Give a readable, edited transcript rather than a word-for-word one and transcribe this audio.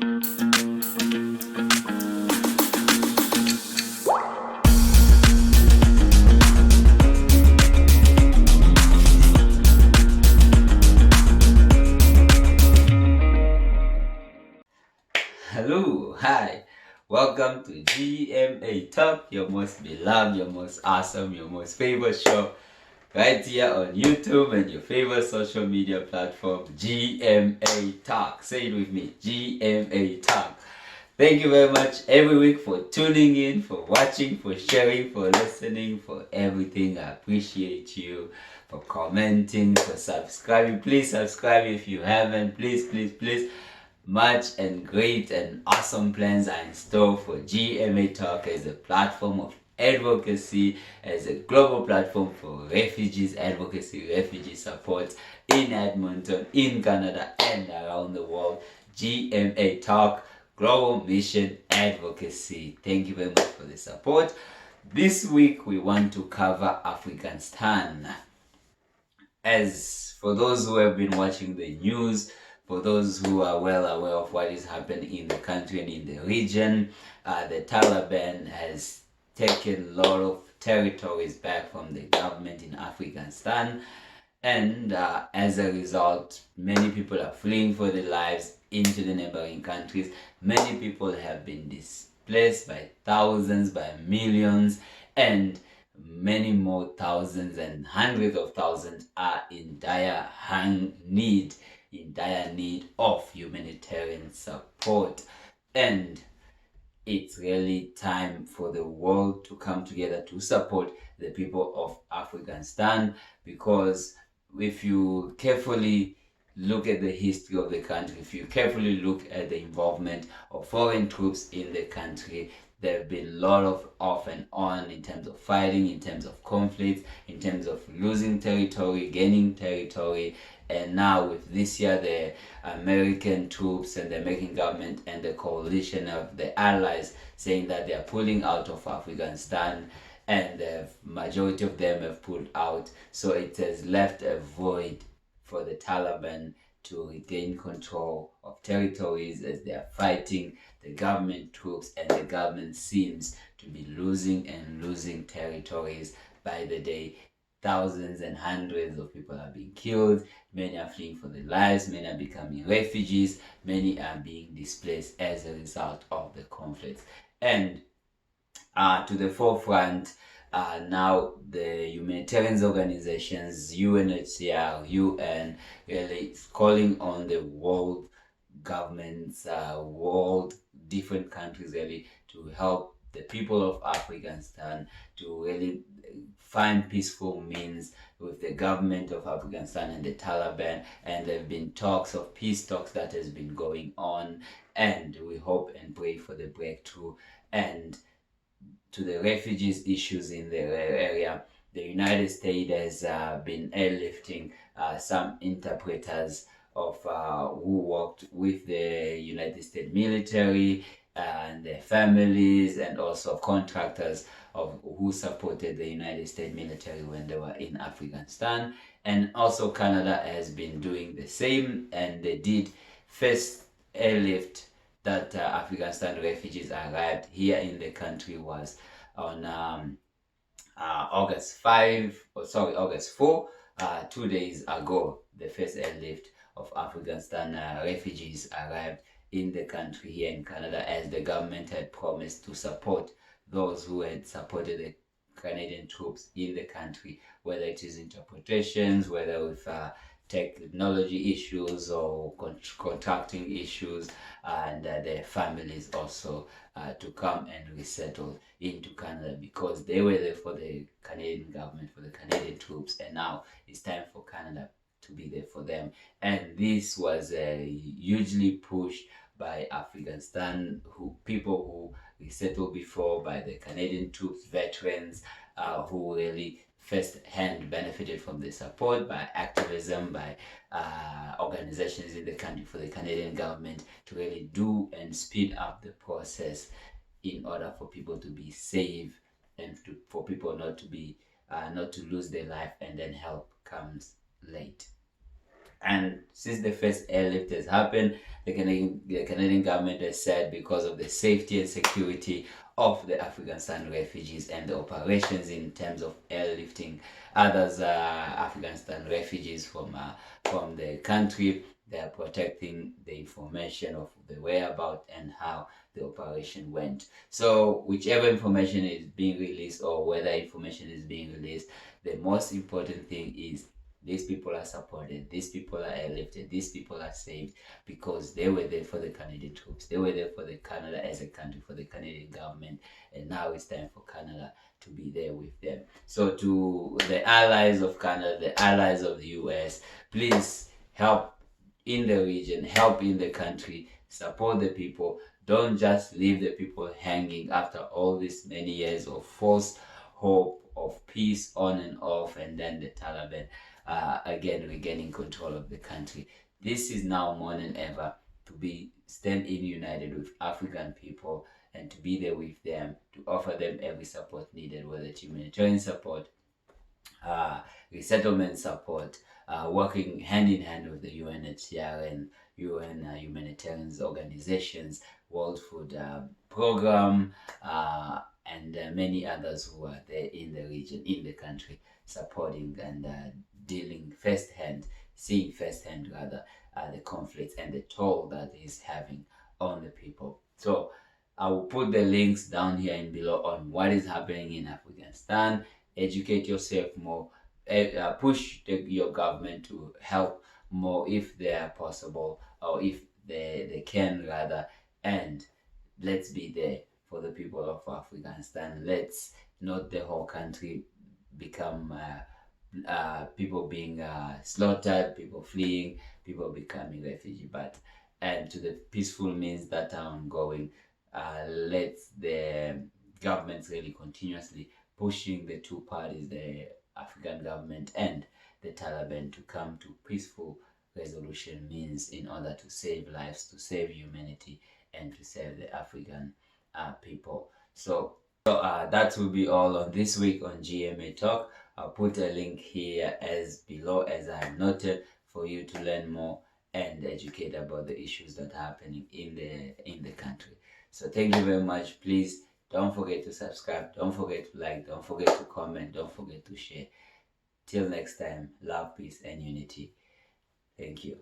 Hello, hi, welcome to GMA Talk, your most beloved, your most awesome, your most favorite show right here on YouTube and your favorite social media platform, GMA Talk. Say it with me, GMA Talk. Thank you very much every week for tuning in, for watching, for sharing, for listening, for everything. I appreciate you for commenting, for subscribing. Please subscribe if you haven't. Please, please, please. Much and great and awesome plans are in store for GMA Talk as a platform of advocacy, as a global platform for refugees advocacy, refugee support in Edmonton, in Canada, and around the world. GMA Talk, Global Mission Advocacy. Thank you very much for the support. This week we want to cover Afghanistan. As for those who have been watching the news, for those who are well aware of what is happening in the country and in the region, the Taliban has taken a lot of territories back from the government in Afghanistan, and as a result, many people are fleeing for their lives into the neighboring countries. Many people have been displaced by thousands, by millions, and many more thousands and hundreds of thousands are in dire need of humanitarian support. And it's really time for the world to come together to support the people of Afghanistan, because if you carefully look at the history of the country, if you carefully look at the involvement of foreign troops in the country, there have been a lot of off and on in terms of fighting, in terms of conflicts, in terms of losing territory, gaining territory. And now with this year, the American troops and the American government and the coalition of the allies saying that they are pulling out of Afghanistan, and the majority of them have pulled out. So it has left a void for the Taliban to regain control of territories as they are fighting the government troops, and the government seems to be losing territories by the day. Thousands and hundreds of people are being killed, many are fleeing for their lives, many are becoming refugees, many are being displaced as a result of the conflict. And to the forefront now the humanitarian organizations, UNHCR, UN, really calling on the world governments, world different countries really to help the people of Afghanistan to really find peaceful means with the government of Afghanistan and the Taliban. And there have been talks of peace talks that has been going on, and we hope and pray for the breakthrough. And to the refugees issues in the area, the United States has been airlifting some interpreters of who worked with the United States military and their families, and also contractors of who supported the United States military when they were in Afghanistan. And also Canada has been doing the same, and they did first airlift that Afghanistan refugees arrived here in the country was on August 4, 2 days ago. The first airlift of Afghanistan refugees arrived in the country here in Canada, as the government had promised to support those who had supported the Canadian troops in the country, whether it is interpretations, whether with technology issues or contracting issues, and their families also to come and resettle into Canada, because they were there for the Canadian government, for the Canadian troops, and now it's time for Canada to be there for them. And this was hugely pushed by Afghanistan, people who resettled before, by the Canadian troops, veterans who really first-hand benefited from the support, by activism, by organizations in the country, for the Canadian government to really do and speed up the process in order for people to be safe, and for people not to lose their life, and then help comes late. And since the first airlift has happened, the Canadian government has said because of the safety and security of the Afghanistan refugees and the operations in terms of airlifting others Afghanistan refugees from the country, they are protecting the information of the whereabouts and how the operation went. So whichever information is being released or whether information is being released, the most important thing is these people are supported, these people are airlifted, these people are saved because they were there for the Canadian troops, they were there for the Canada as a country, for the Canadian government, and now it's time for Canada to be there with them. So to the allies of Canada, the allies of the US, please help in the region, help in the country, support the people. Don't just leave the people hanging after all these many years of false hope of peace on and off, and then the Taliban again regaining control of the country. This is now more than ever to be stand in united with African people and to be there with them, to offer them every support needed, whether it's humanitarian support, resettlement support, working hand in hand with the UNHCR and UN humanitarian organizations, World Food Program, and many others who are there in the region, in the country, supporting and dealing firsthand, seeing firsthand rather, the conflicts and the toll that is having on the people. So I will put the links down here and below on what is happening in Afghanistan. Educate yourself more, push your government to help more if they are possible, or if they can rather, and let's be there for the people of Afghanistan. Let's not the whole country become people being slaughtered, people fleeing, people becoming refugee, but and to the peaceful means that are ongoing. Let the governments really continuously pushing the two parties, the Afghan government and the Taliban, to come to peaceful resolution means in order to save lives, to save humanity, and to save the African people. So that will be all on this week on GMA Talk. I'll put a link here as below as I have noted for you to learn more and educate about the issues that are happening in the country. So thank you very much. Please don't forget to subscribe, don't forget to like, don't forget to comment, don't forget to share. Till next time, love, peace, and unity. Thank you.